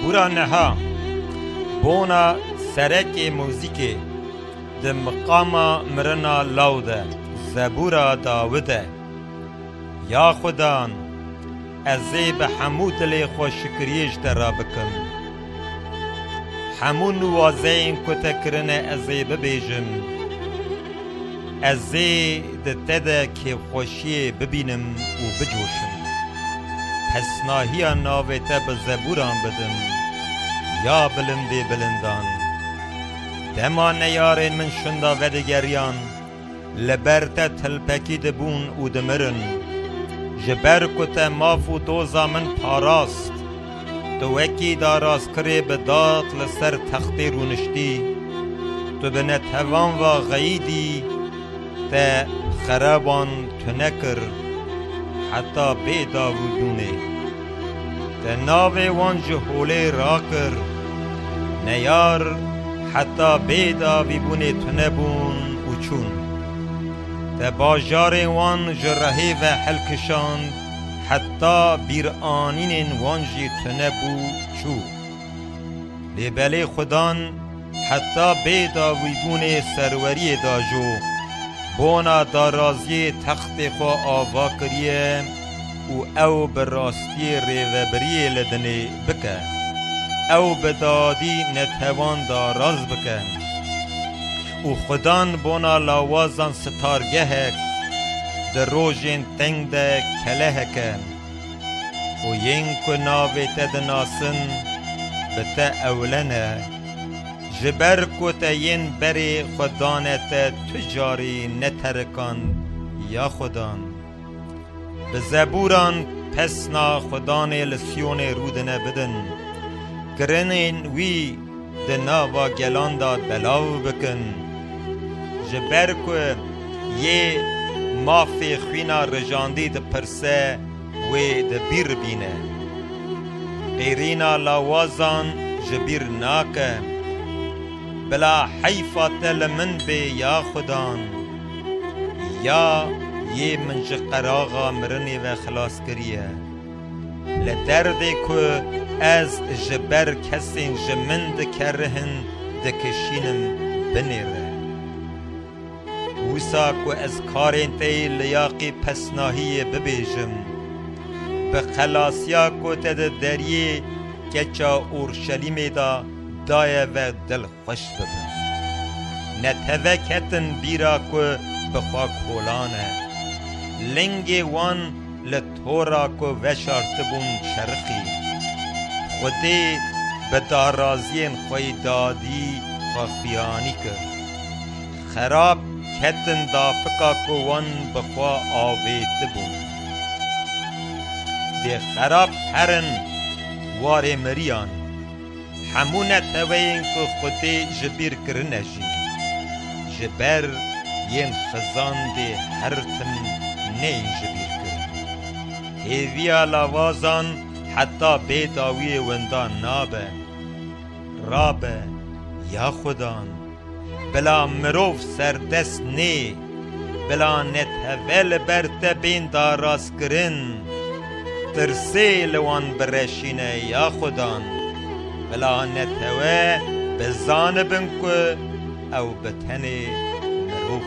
زبورا نها بونا سرک موزیک ده مقام مرنا لاوده زبورا داوده یا خدان ازی به همو دل خوش شکریش در بکم همو نوازه این کتا کرنه ازی ببیجم ازی ده تده که خوشی ببینم و بجوشم پس ناهی ناویته به زبوران بدم یا بلنده بلندان دما نیارین من شندا و دگریان لبرت تلپکی دبون و دمرن جبر کت مافو دوزا من پاراست تو وکی داراز کری بدات لسر تختی رونشتی تو به نتوان و غیدی تا خرابان تنکر حتی بیدا وجونه تا ناوی وان جهوله راکر نیار حتی بیدا بیبونه تنبون و چون تا باجار وان جرهی و حلکشان حتی بیرانین وان جی تنبو چو لیبلی خدان حتی بیدا بیبونه سروری داجو بونا دارازی تخت خو آوا کریه و او براستی ریوبری لدنی بکه او بدادی نتوان داراز بکه و خدان بونا لاوازان ستارگه در روژین تنگ ده کله که و ین که ناوی تدناسن بتا اولنه جبر کتا ین بری خدانت تجاری نترکان یا خدان به زبوران پسنا خدان لسیون رودنه بدن گرنین وی دنا و گلان داد بلاو بکن جبر که یه مافی خوینا رجاندی ده پرسه و ده بیر بینه غیرینا لاوازان جبیر ناکه بلا حیفات لمن بی یا خدان یا یه منج قراغا مرنی و خلاص کریه لدرده که از جبر کسین جمند کرهن دکشینم بنیره ویسا که از کارین تی لیاقی پسناهی ببیجم به خلاصیا که تد دریه کچا اورشلیم دا دایه و دل خوش ببن نتوکتن بیرا که بخوا کولانه لنگ وان لطورا که وشارتبون چرخی خودی به دارازین خوی دادی خفیانی کرد خراب کتن دافکا که وان بخوا آویت بون ده خراب هرن وار مریان همونه توین که خودی جبیر کرنه جی جبر ین خزان ده هرتن نین جبیر کرن هیویا لاوازان حتی بیداوی وندان نابه رابه یا خدان بلا مروف سردست نی بلا نتهول برته بین داراز کرن ترسی لوان برشینه یا خدان بلا نتهوه بزانبن که او بتنی مروف